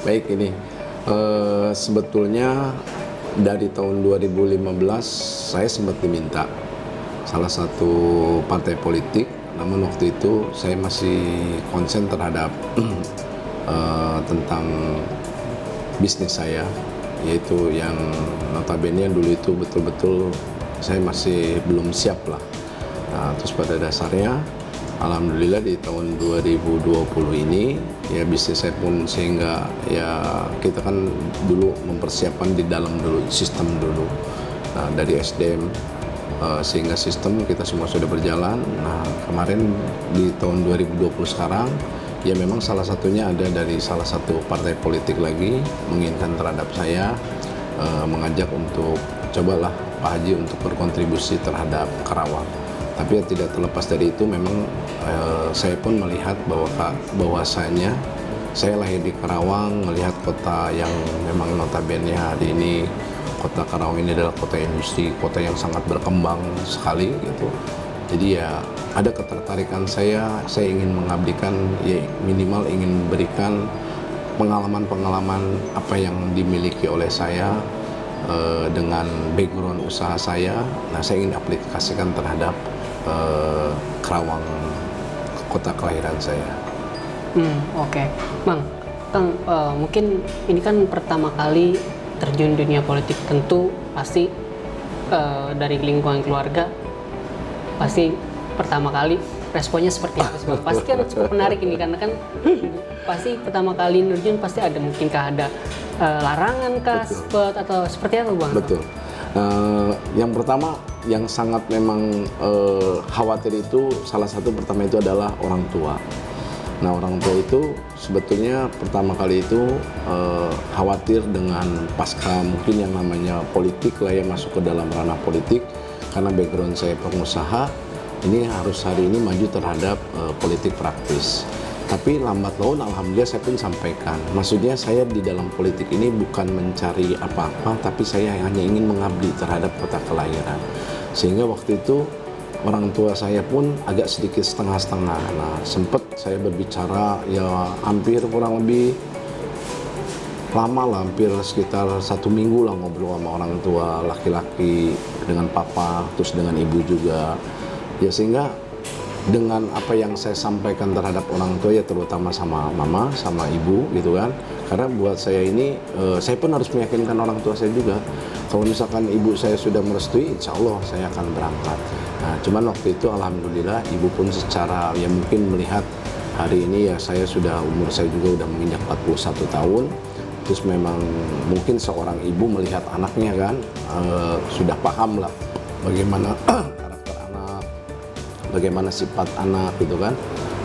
Baik ini, sebetulnya dari tahun 2015 saya sempat diminta salah satu partai politik, namun waktu itu saya masih konsen terhadap tentang bisnis saya, yaitu yang notabene dulu itu betul-betul saya masih belum siap lah. Nah, terus pada dasarnya alhamdulillah di tahun 2020 ini ya bisnis saya pun sehingga ya kita kan dulu mempersiapkan di dalam dulu sistem dulu. Nah, dari SDM sehingga sistem kita semua sudah berjalan. Nah, kemarin di tahun 2020 sekarang ya memang salah satunya ada dari salah satu partai politik lagi menginginkan terhadap saya, mengajak untuk cobalah Pak Haji untuk berkontribusi terhadap Karawang. Tapi ya tidak terlepas dari itu memang saya pun melihat bahwasanya saya lahir di Karawang, melihat kota yang memang notabene hari ini kota Karawang ini adalah kota industri, kota yang sangat berkembang sekali gitu. Jadi ya ada ketertarikan saya ingin mengabdikan, ya minimal ingin memberikan pengalaman-pengalaman apa yang dimiliki oleh saya dengan background usaha saya. Nah, saya ingin aplikasikan terhadap Karawang, kota kelahiran saya. Oke. Bang, Kang, mungkin ini kan pertama kali terjun dunia politik, tentu pasti dari lingkungan keluarga pasti pertama kali responnya seperti apa sih Bang? Pasti kan cukup menarik ini karena kan pasti pertama kali nerjun pasti ada mungkinkah ada larangan kah atau seperti apa Bang? Betul. Yang pertama yang sangat memang khawatir itu salah satu pertama itu adalah orang tua. Nah, orang tua itu sebetulnya pertama kali itu khawatir dengan pasca mungkin yang namanya politik lah ya, masuk ke dalam ranah politik karena background saya pengusaha, ini harus hari ini maju terhadap politik praktis. Tapi lambat laun alhamdulillah saya pun sampaikan, maksudnya saya di dalam politik ini bukan mencari apa-apa, tapi saya hanya ingin mengabdi terhadap kota kelahiran. Sehingga waktu itu orang tua saya pun agak sedikit setengah-setengah. Nah, sempat saya berbicara ya hampir kurang lebih lama lah, hampir sekitar 1 minggu lah ngobrol sama orang tua laki-laki, dengan papa, terus dengan ibu juga. Ya sehingga dengan apa yang saya sampaikan terhadap orang tua ya terutama sama mama, sama ibu gitu kan. Karena buat saya ini, saya pun harus meyakinkan orang tua saya juga. Kalau misalkan ibu saya sudah merestui, insya Allah saya akan berangkat. Nah, cuman waktu itu alhamdulillah ibu pun secara ya mungkin melihat hari ini ya saya sudah, umur saya juga udah menginjak 41 tahun. Terus memang mungkin seorang ibu melihat anaknya kan, sudah paham lah bagaimana karakter anak, bagaimana sifat anak gitu kan.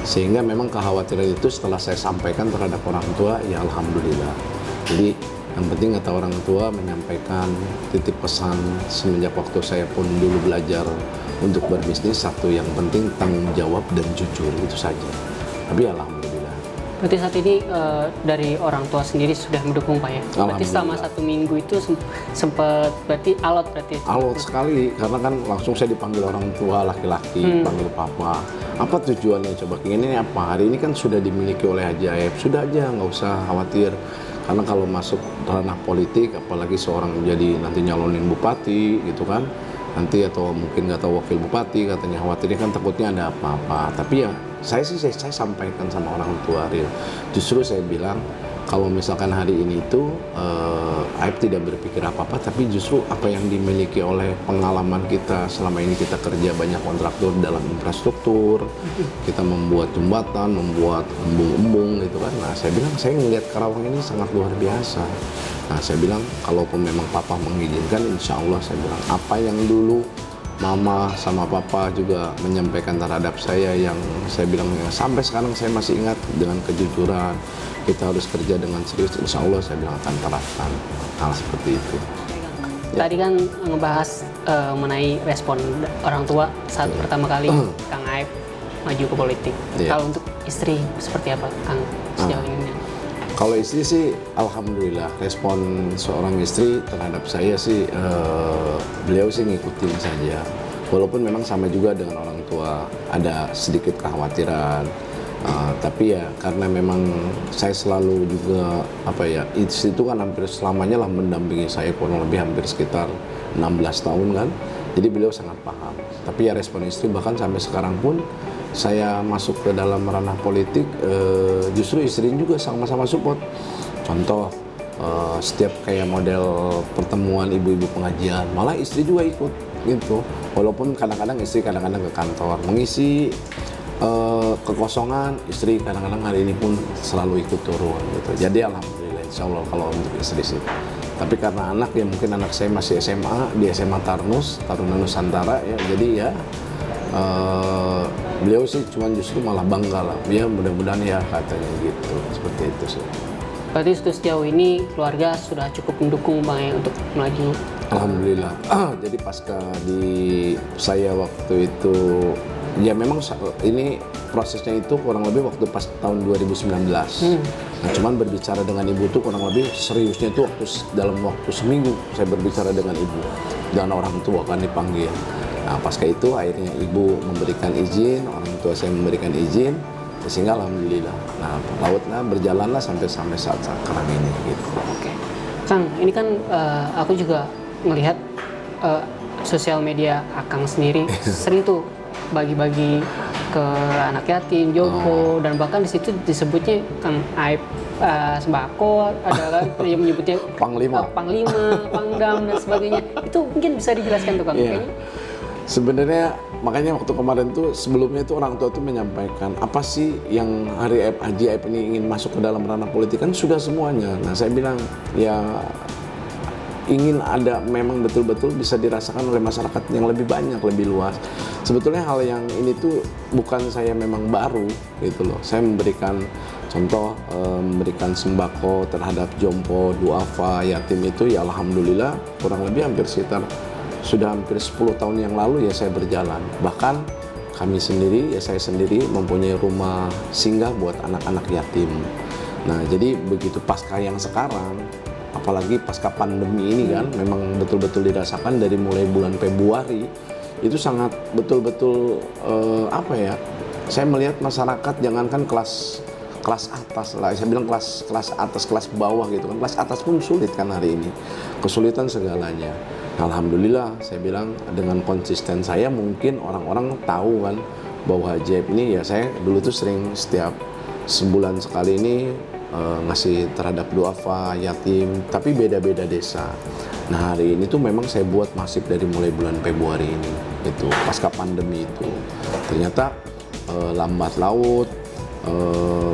Sehingga memang kekhawatiran itu setelah saya sampaikan terhadap orang tua, ya alhamdulillah. Jadi yang penting kata orang tua menyampaikan titip pesan semenjak waktu saya pun dulu belajar untuk berbisnis, satu yang penting tanggung jawab dan jujur, itu saja. Tapi alhamdulillah. Berarti saat ini dari orang tua sendiri sudah mendukung Pak ya? Berarti selama 1 minggu itu sempat berarti alot berarti? Alot sekali, karena kan langsung saya dipanggil orang tua laki-laki, panggil papa. Apa tujuannya coba, ini apa? Hari ini kan sudah dimiliki oleh Haji Aep, sudah aja nggak usah khawatir. Karena kalau masuk ranah politik, apalagi seorang jadi nanti nyalonin bupati gitu kan, nanti atau mungkin nggak tahu wakil bupati, katanya khawatirnya kan takutnya ada apa-apa. Tapi ya saya sampaikan sama orang tua real. Justru saya bilang kalau misalkan hari ini itu Aib tidak berpikir apa-apa, tapi justru apa yang dimiliki oleh pengalaman kita selama ini, kita kerja banyak kontraktor dalam infrastruktur, kita membuat jembatan, membuat embung-embung gitu kan. Nah, saya bilang saya ngelihat Karawang ini sangat luar biasa. Nah, saya bilang kalaupun memang papa mengizinkan, insya Allah saya bilang apa yang dulu mama sama papa juga menyampaikan terhadap saya, yang saya bilang sampai sekarang saya masih ingat dengan kejujuran, kita harus kerja dengan serius, insya Allah saya bilang akan terapkan hal seperti itu. Tadi kan ngebahas mengenai respon orang tua saat pertama kali Kang Aep maju ke politik. Kalau untuk istri seperti apa Kang sejauh ini? Kalau istri sih alhamdulillah, respon seorang istri terhadap saya sih beliau sih ngikutin saja. Walaupun memang sama juga dengan orang tua, ada sedikit kekhawatiran. Tapi ya karena memang saya selalu juga istri itu kan hampir selamanya lah mendampingi saya, kurang lebih hampir sekitar 16 tahun kan. Jadi beliau sangat paham. Tapi ya respon istri bahkan sampai sekarang pun saya masuk ke dalam ranah politik, justru istri juga sama-sama support. Contoh setiap kayak model pertemuan ibu-ibu pengajian, malah istri juga ikut gitu. Walaupun kadang-kadang istri kadang-kadang ke kantor mengisi kekosongan, istri kadang-kadang hari ini pun selalu ikut turun gitu. Jadi alhamdulillah insya Allah kalau untuk istri sih. Tapi karena anak ya mungkin anak saya masih SMA, di SMA Tarnus, Taruna Nusantara ya, jadi ya beliau sih cuman justru malah bangga lah. Ya mudah-mudahan ya katanya gitu, seperti itu sih. Berarti sejauh ini keluarga sudah cukup mendukung Bang ya untuk melaju? Alhamdulillah. Jadi pasca di saya waktu itu, ya memang ini prosesnya itu kurang lebih waktu pas tahun 2019. Nah, cuman berbicara dengan ibu tuh kurang lebih seriusnya itu dalam waktu seminggu saya berbicara dengan ibu dan orang tua kan dipanggil. Nah, pasca itu akhirnya ibu memberikan izin, orang tua saya memberikan izin, sehingga alhamdulillah. Nah, lautnya berjalanlah sampai saat sekarang ini gitu. Oke. Kang, ini kan aku juga melihat sosial media Akang sendiri sering tuh bagi-bagi ke anak yatim, jompo, dan bahkan di situ disebutnya Kang Aib sembako, ada kan yang menyebutnya Panglima, Pangdam dan sebagainya. Itu mungkin bisa dijelaskan tuh Kang? Yeah. Sebenarnya makanya waktu kemarin tuh sebelumnya itu orang tua tuh menyampaikan apa sih yang Hari Aib Haji Aib ini ingin masuk ke dalam ranah politik, kan sudah semuanya. Nah saya bilang ya ingin ada memang betul-betul bisa dirasakan oleh masyarakat yang lebih banyak, lebih luas. Sebetulnya hal yang ini tuh bukan saya memang baru gitu loh. Saya memberikan contoh, memberikan sembako terhadap jompo, duafa, yatim itu ya alhamdulillah kurang lebih hampir sekitar sudah hampir 10 tahun yang lalu ya saya berjalan. Bahkan kami sendiri, ya saya sendiri mempunyai rumah singgah buat anak-anak yatim. Nah jadi begitu pasca yang sekarang, apalagi pasca pandemi ini kan, memang betul-betul dirasakan dari mulai bulan Februari, itu sangat betul-betul saya melihat masyarakat jangankan kelas atas lah, saya bilang kelas atas, kelas bawah gitu kan, kelas atas pun sulit kan hari ini, kesulitan segalanya. Alhamdulillah saya bilang dengan konsisten saya mungkin orang-orang tahu kan bahwa Haji Aib ini ya saya dulu tuh sering setiap sebulan sekali ini ngasih terhadap duafa, yatim, tapi beda-beda desa. Nah hari ini tuh memang saya buat masif dari mulai bulan Februari ini, itu pasca pandemi itu. Ternyata lambat laut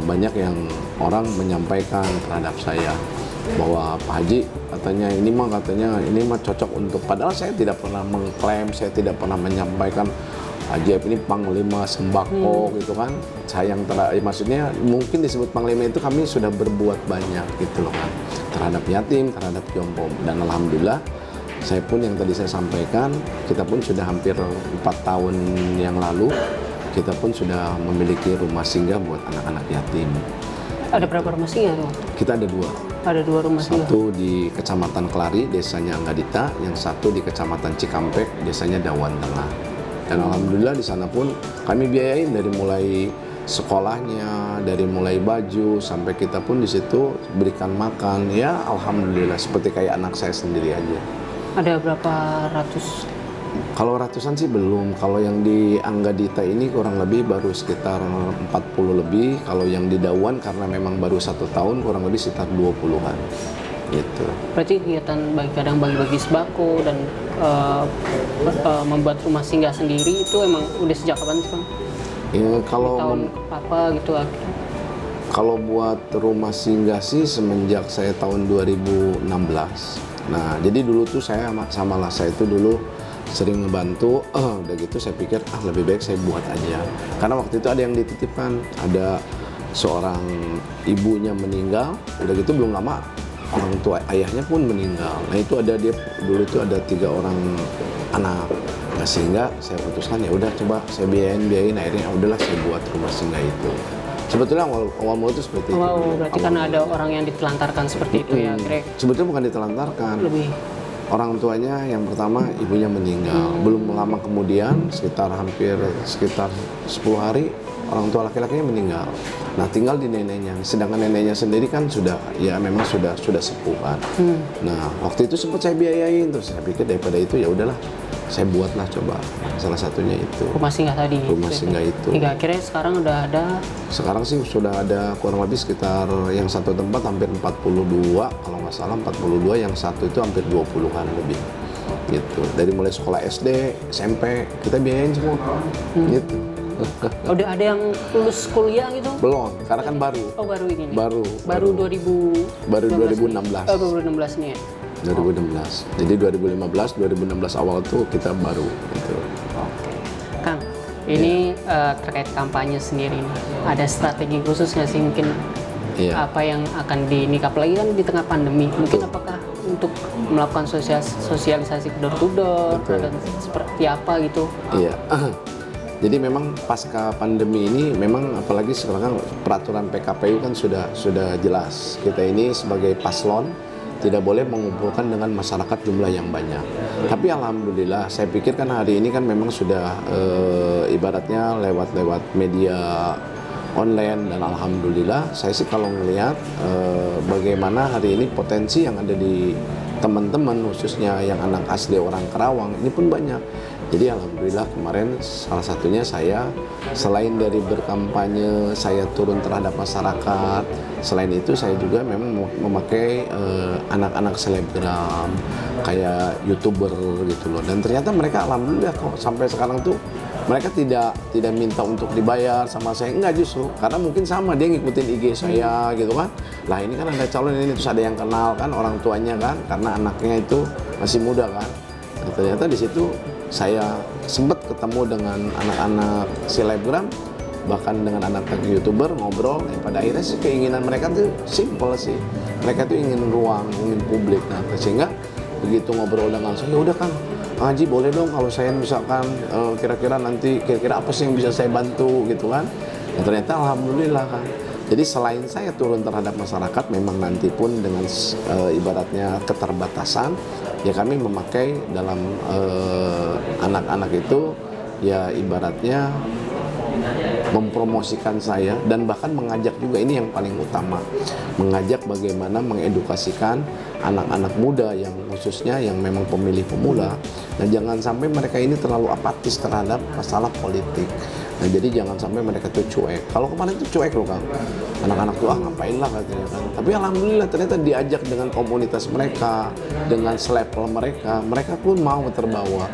banyak yang orang menyampaikan terhadap saya bahwa Pak Haji katanya ini mah cocok untuk, padahal saya tidak pernah mengklaim, saya tidak pernah menyampaikan Haji Aib ini panglima sembako gitu kan. Maksudnya mungkin disebut panglima itu kami sudah berbuat banyak gitu loh kan, terhadap yatim, terhadap jompo. Dan alhamdulillah saya pun yang tadi saya sampaikan, kita pun sudah hampir 4 tahun yang lalu kita pun sudah memiliki rumah singgah buat anak-anak yatim. Ada berapa rumah singgah tuh? Kita ada 2. Ada 2 rumah singgah. Satu di Kecamatan Kelari, desanya Anggadita, yang satu di Kecamatan Cikampek, desanya Dawan Tengah. Dan alhamdulillah di sana pun kami biayain dari mulai sekolahnya, dari mulai baju sampai kita pun di situ berikan makan. Ya alhamdulillah seperti kayak anak saya sendiri aja. Ada berapa ratus? Kalau ratusan sih belum. Kalau yang di Anggadita ini kurang lebih baru sekitar 40 lebih. Kalau yang di Dawan karena memang baru 1 tahun kurang lebih sekitar 20-an. Gitu. Berarti kegiatan kadang bagi-bagi sembako dan membuat rumah singgah sendiri itu emang udah sejak kapan sih Bang? Ya, tahun apa gitu akhirnya? Kalau buat rumah singgah sih semenjak saya tahun 2016. Nah jadi dulu tuh saya sama lah, saya itu dulu sering ngebantu, udah gitu saya pikir lebih baik saya buat aja. Karena waktu itu ada yang dititipkan, ada seorang ibunya meninggal, udah gitu belum lama orang tua ayahnya pun meninggal. Nah itu dia dulu itu ada 3 orang anak. Nah, sehingga saya putuskan ya udah coba saya biayain akhirnya udahlah saya buat rumah singgah itu. Sebetulnya awal mula itu seperti itu. Berarti karena ada orang yang ditelantarkan seperti itu ya akhirnya. Sebetulnya bukan ditelantarkan. Lebih. Orang tuanya yang pertama ibunya meninggal. Belum lama kemudian sekitar 10 hari orang tua laki-lakinya meninggal. Nah, tinggal di neneknya. Sedangkan neneknya sendiri kan sudah memang sudah sepuh kan. Nah, waktu itu sempat saya biayain, terus saya pikir daripada itu ya udahlah, saya buatlah coba salah satunya itu. Rumah singgah tadi. Rumah singgah itu. Hingga akhirnya sekarang udah ada. Sekarang sih sudah ada kurang lebih sekitar yang satu tempat hampir 42, kalau nggak salah 42, yang satu itu hampir 20-an lebih. Gitu. Dari mulai sekolah SD, SMP, kita biayain semua. Gitu. Udah ada yang lulus kuliah gitu? Belum, karena kan baru. Oh, baru ini nih. Baru 2016 nih ya. 2016. Jadi 2016 awal tuh kita baru gitu. Oke. Kang, ini terkait kampanye sendiri nih. Ada strategi khusus nggak sih mungkin Iya. apa yang akan dinikap lagi kan di tengah pandemi? Mungkin apakah untuk melakukan sosialisasi ke door to door dan seperti apa gitu? Iya. Jadi memang pasca pandemi ini memang apalagi sekarang peraturan PKPU kan sudah jelas. Kita ini sebagai paslon tidak boleh mengumpulkan dengan masyarakat jumlah yang banyak. Tapi alhamdulillah saya pikir kan hari ini kan memang sudah ibaratnya lewat media online, dan alhamdulillah saya sih kalau melihat bagaimana hari ini potensi yang ada di teman-teman khususnya yang anak asli orang Karawang ini pun banyak. Jadi alhamdulillah kemarin salah satunya saya selain dari berkampanye saya turun terhadap masyarakat, selain itu saya juga memang memakai anak-anak selebgram kayak YouTuber gitu loh, dan ternyata mereka alhamdulillah kok sampai sekarang tuh mereka tidak minta untuk dibayar sama saya, enggak, justru karena mungkin sama dia ngikutin IG saya gitu kan. Lah ini kan ada calon ini, terus ada yang kenal kan orang tuanya kan, karena anaknya itu masih muda kan. Nah, ternyata di situ saya sempat ketemu dengan anak-anak selebgram, bahkan dengan anak-anak YouTuber ngobrol. Pada akhirnya sih keinginan mereka tuh simple sih, mereka tuh ingin ruang, ingin publik. Nah, sehingga begitu ngobrol dengan saya, ya udah kan Haji boleh dong kalau saya misalkan kira-kira nanti kira-kira apa sih yang bisa saya bantu gitu kan. Dan ternyata alhamdulillah kan. Jadi selain saya turun terhadap masyarakat, memang nanti pun dengan ibaratnya keterbatasan, ya kami memakai dalam anak-anak itu ya ibaratnya mempromosikan saya, dan bahkan mengajak juga, ini yang paling utama, mengajak bagaimana mengedukasikan anak-anak muda yang khususnya yang memang pemilih pemula, dan jangan sampai mereka ini terlalu apatis terhadap masalah politik. Nah, jadi jangan sampai mereka tuh cuek. Kalau kemarin tuh cuek loh Kang, anak-anak tuh ngapain lah katanya kan. Tapi alhamdulillah ternyata diajak dengan komunitas mereka, dengan selevel mereka, mereka pun mau terbawa.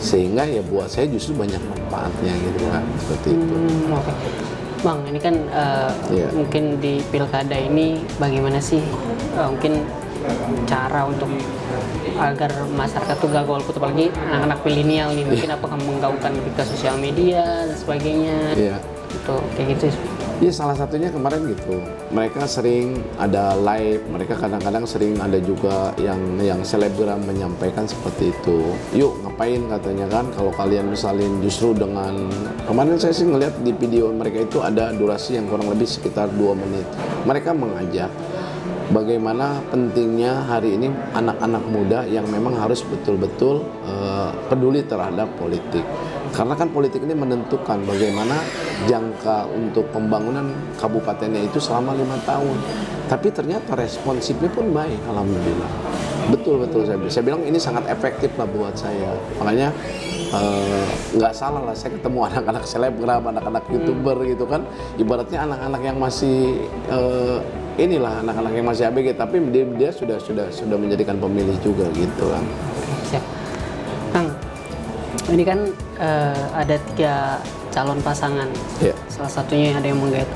Sehingga ya buat saya justru banyak manfaatnya gitu kan, seperti itu. Oke. Bang, ini kan mungkin di pilkada ini bagaimana sih mungkin cara untuk agar masyarakat tuh gak golput, apalagi anak-anak milenial nih, mungkin apakah menggaungkan ke sosial media dan sebagainya, gitu, kayak gitu. Ya salah satunya kemarin gitu, mereka sering ada live, mereka kadang-kadang sering ada juga yang selebgram menyampaikan seperti itu. Yuk ngapain katanya kan, kalau kalian misalin justru dengan, kemarin saya sih ngeliat di video mereka itu ada durasi yang kurang lebih sekitar 2 menit. Mereka mengajak bagaimana pentingnya hari ini anak-anak muda yang memang harus betul-betul peduli terhadap politik. Karena kan politik ini menentukan bagaimana jangka untuk pembangunan kabupatennya itu selama 5 tahun. Tapi ternyata responsifnya pun baik, alhamdulillah. Betul-betul saya bilang ini sangat efektif lah buat saya. Makanya nggak salah lah saya ketemu anak-anak selebgram, anak-anak YouTuber gitu kan. Ibaratnya anak-anak yang masih inilah anak-anak yang masih ABG, tapi dia sudah menjadikan pemilih juga gitu kan. Siap. Kang, ini kan ada 3 calon pasangan. Yeah. Salah satunya ada yang menggait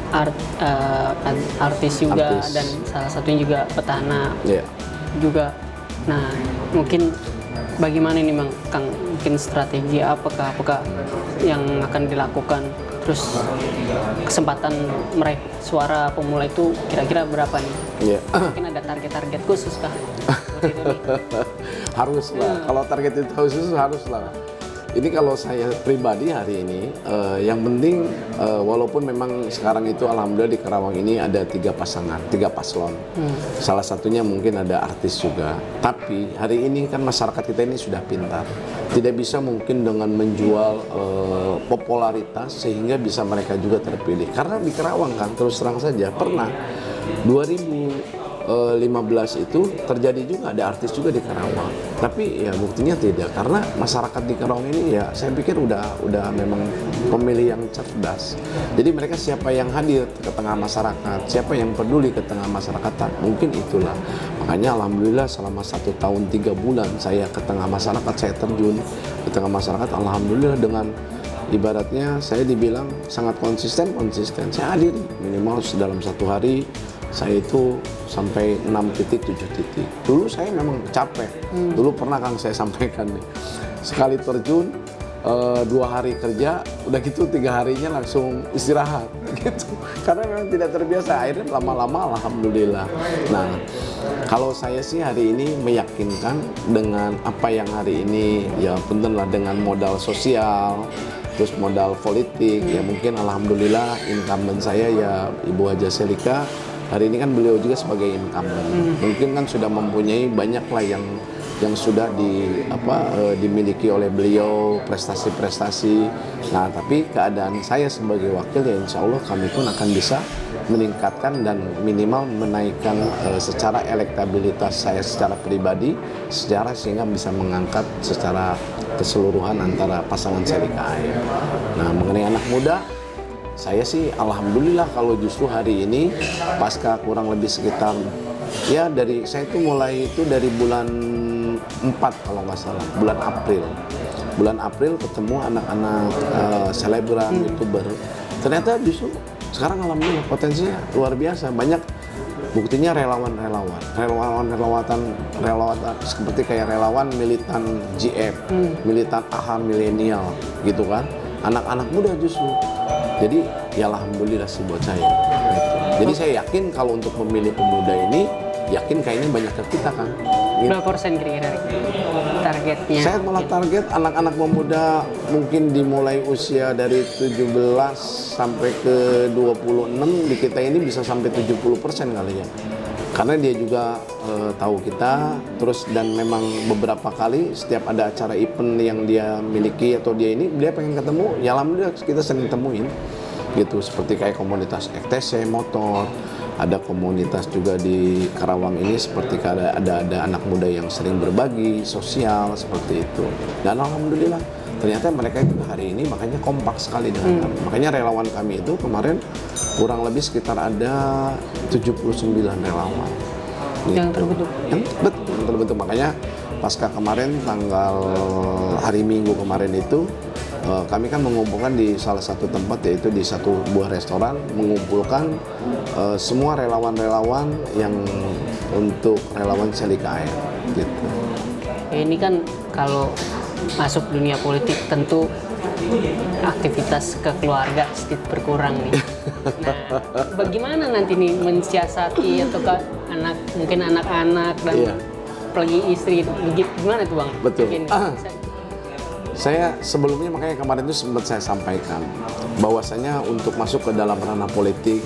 artis juga, dan salah satunya juga petahana juga. Nah, mungkin bagaimana nih Bang, Kang, mungkin strategi apakah yang akan dilakukan? Terus kesempatan meraih suara pemula itu kira-kira berapa nih? Mungkin ada target-target khusus kah? Harus lah, kalau target itu khusus harus lah. Ini kalau saya pribadi hari ini, yang penting walaupun memang sekarang itu alhamdulillah di Karawang ini ada 3 pasangan, 3 paslon. Salah satunya mungkin ada artis juga. Tapi hari ini kan masyarakat kita ini sudah pintar. Tidak bisa mungkin dengan menjual popularitas sehingga bisa mereka juga terpilih. Karena di Karawang kan terus terang saja pernah 2015 itu terjadi juga, ada artis juga di Karawang, tapi ya buktinya tidak, karena masyarakat di Karawang ini ya saya pikir udah memang pemilih yang cerdas. Jadi mereka siapa yang hadir ke tengah masyarakat, siapa yang peduli ke tengah masyarakat, mungkin itulah. Makanya alhamdulillah selama 1 tahun 3 bulan saya ke tengah masyarakat, saya terjun ke tengah masyarakat, alhamdulillah dengan ibaratnya saya dibilang sangat konsisten. Saya hadir minimal dalam 1 hari saya itu sampai 6 titik, 7 titik. Dulu saya memang capek. Dulu pernah Kang saya sampaikan nih, sekali terjun 2 hari kerja, udah gitu 3 harinya langsung istirahat gitu. Karena memang tidak terbiasa. Akhirnya lama-lama alhamdulillah. Nah, kalau saya sih hari ini meyakinkan dengan apa yang hari ini ya puntenlah dengan modal sosial, terus modal politik, ya mungkin alhamdulillah incumbent saya ya Ibu Haja Selika. Hari ini kan beliau juga sebagai incumbent, mungkin kan sudah mempunyai banyak lah yang sudah dimiliki oleh beliau, prestasi-prestasi. Nah, tapi keadaan saya sebagai wakil ya insya Allah kami pun akan bisa meningkatkan dan minimal menaikkan secara elektabilitas saya secara pribadi, sehingga bisa mengangkat secara keseluruhan antara pasangan Selika Air. Nah, mengenai anak muda, saya sih alhamdulillah kalau justru hari ini pasca kurang lebih sekitar ya saya itu mulai itu dari bulan 4 kalau nggak salah, bulan April ketemu anak-anak selebgram, YouTuber. Ternyata justru sekarang alhamdulillah potensinya luar biasa, banyak buktinya relawan seperti kayak relawan militan GF, militan AHA milenial gitu kan, anak-anak muda justru. Jadi ya alhamdulillah sih buat saya gitu. Jadi saya yakin kalau untuk memilih pemuda ini, yakin kayaknya banyak ke kita kan gitu. Berapa persen kira-kira targetnya? Saya malah target anak-anak pemuda mungkin dimulai usia dari 17 sampai ke 26 di kita ini bisa sampai 70% kali ya. Karena dia juga tahu kita, terus dan memang beberapa kali setiap ada acara event yang dia miliki atau dia pengen ketemu, ya alhamdulillah kita sering temuin gitu. Seperti kayak komunitas EKTC motor, ada komunitas juga di Karawang ini seperti ada anak muda yang sering berbagi sosial seperti itu. Dan alhamdulillah ternyata mereka itu hari ini makanya kompak sekali dengan kami. Makanya relawan kami itu kemarin kurang lebih sekitar ada 79 relawan yang terbentuk. Yang terbentuk. Makanya pasca kemarin tanggal hari Minggu kemarin itu kami kan mengumpulkan di salah satu tempat, yaitu di satu buah restoran, mengumpulkan semua relawan-relawan yang untuk relawan Selika Air gitu. Ini kan kalau masuk dunia politik tentu aktivitas kekeluarga sedikit berkurang nih. Nah, bagaimana nanti nih mensiasati atau mungkin anak-anak dan apalagi istri, gimana tuh Bang? Betul. Mungkin saya sebelumnya makanya kemarin itu sempat saya sampaikan bahwasanya untuk masuk ke dalam ranah politik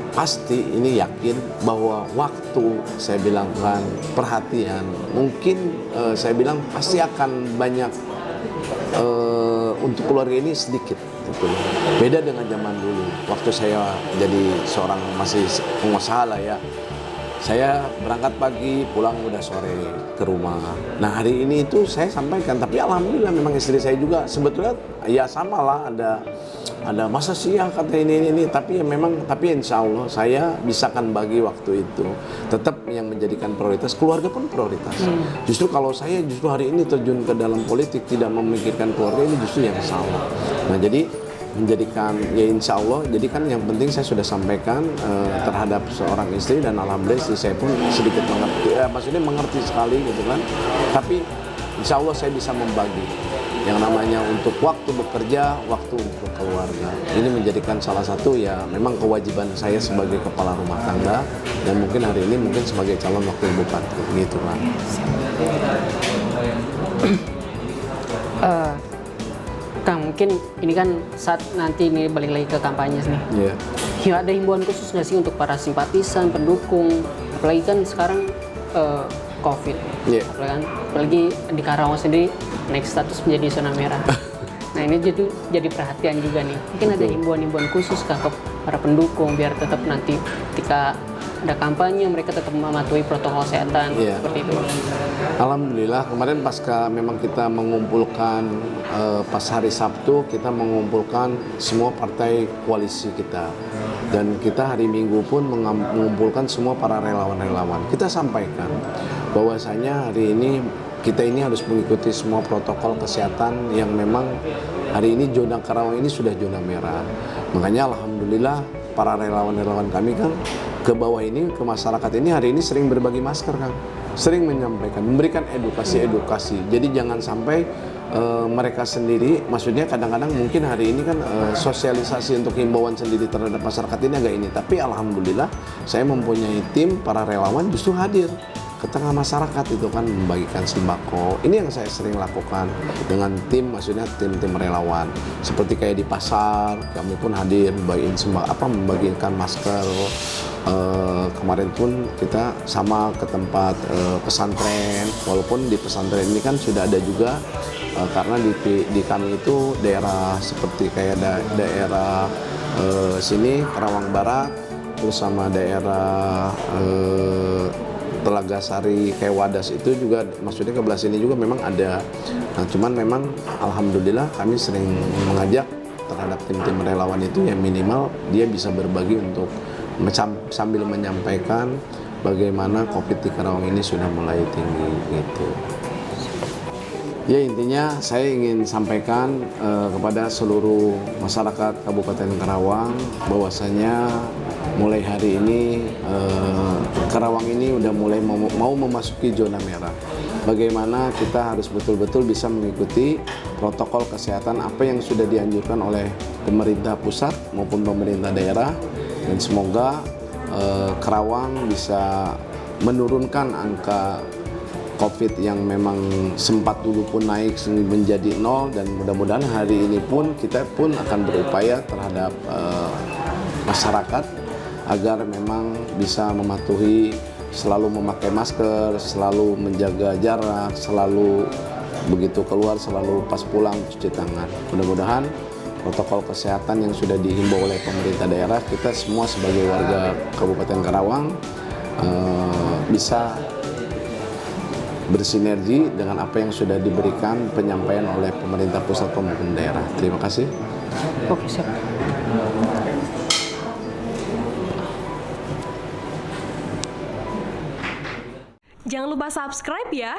pasti ini yakin bahwa waktu saya bilang kan perhatian mungkin saya bilang pasti akan banyak untuk keluarga ini sedikit gitu. Beda dengan zaman dulu waktu saya jadi seorang masih pengusaha lah ya. Saya berangkat pagi, pulang udah sore ke rumah. Nah hari ini itu saya sampaikan, tapi alhamdulillah memang istri saya juga sebetulnya ya sama lah, ada masa sih ya kata ini, tapi ya memang, tapi insya Allah saya bisakan bagi waktu itu. Tetap yang menjadikan prioritas, keluarga pun prioritas. Justru kalau saya justru hari ini terjun ke dalam politik, tidak memikirkan keluarga, ini justru yang salah. Nah jadi menjadikan ya insya Allah, jadi kan yang penting saya sudah sampaikan terhadap seorang istri, dan alhamdulillah istri saya pun sedikit mengerti, maksudnya mengerti sekali gitu kan. Tapi insya Allah saya bisa membagi yang namanya untuk waktu bekerja, waktu untuk keluarga. Ini menjadikan salah satu ya memang kewajiban saya sebagai kepala rumah tangga, dan mungkin hari ini mungkin sebagai calon wakil bupati gitu kan. Kang, mungkin ini kan saat nanti ini balik lagi ke kampanye nih. Iya. Ya, ada himbauan khusus nggak sih untuk para simpatisan, pendukung, apalagi kan sekarang COVID, Iya. apalagi di Karawang sendiri naik status menjadi zona merah. Nah, ini jadi perhatian juga nih. Mungkin ada himbauan-himbauan khusus kah ke para pendukung biar tetap nanti ketika ada kampanye mereka tetap mematuhi protokol kesehatan seperti itu. Alhamdulillah kemarin pasca memang kita mengumpulkan pas hari Sabtu kita mengumpulkan semua partai koalisi kita, dan kita hari Minggu pun mengumpulkan semua para relawan-relawan. Kita sampaikan bahwasanya hari ini kita ini harus mengikuti semua protokol kesehatan yang memang hari ini zona Karawang ini sudah zona merah. Makanya alhamdulillah para relawan-relawan kami kan ke bawah ini, ke masyarakat ini hari ini sering berbagi masker, Kang. Sering menyampaikan, memberikan edukasi. Jadi jangan sampai mereka sendiri, maksudnya kadang-kadang mungkin hari ini kan sosialisasi untuk himbauan sendiri terhadap masyarakat ini agak ini. Tapi alhamdulillah saya mempunyai tim para relawan justru hadir ke tengah masyarakat itu kan membagikan sembako. Ini yang saya sering lakukan dengan tim, maksudnya tim-tim relawan. Seperti kayak di pasar, kami pun hadir membagikan masker. Kemarin pun kita sama ke tempat pesantren, walaupun di pesantren ini kan sudah ada juga karena di kami itu daerah seperti kayak daerah sini Karawang Barat, terus sama daerah Telaga Sari kayak Wadas itu juga, maksudnya ke belah sini juga memang ada. Nah, cuman memang alhamdulillah kami sering mengajak terhadap tim-tim relawan itu yang minimal dia bisa berbagi untuk sambil menyampaikan bagaimana COVID di Karawang ini sudah mulai tinggi gitu. Ya, intinya saya ingin sampaikan kepada seluruh masyarakat Kabupaten Karawang bahwasanya mulai hari ini Karawang ini udah mulai mau memasuki zona merah. Bagaimana kita harus betul-betul bisa mengikuti protokol kesehatan apa yang sudah dianjurkan oleh pemerintah pusat maupun pemerintah daerah, dan semoga Karawang bisa menurunkan angka COVID yang memang sempat dulu pun naik menjadi 0, dan mudah-mudahan hari ini pun kita pun akan berupaya terhadap masyarakat agar memang bisa mematuhi, selalu memakai masker, selalu menjaga jarak, selalu begitu keluar selalu pas pulang cuci tangan. Mudah-mudahan protokol kesehatan yang sudah dihimbau oleh pemerintah daerah, kita semua sebagai warga Kabupaten Karawang bisa bersinergi dengan apa yang sudah diberikan penyampaian oleh pemerintah pusat maupun daerah. Terima kasih. Oke, siap. Jangan lupa subscribe ya.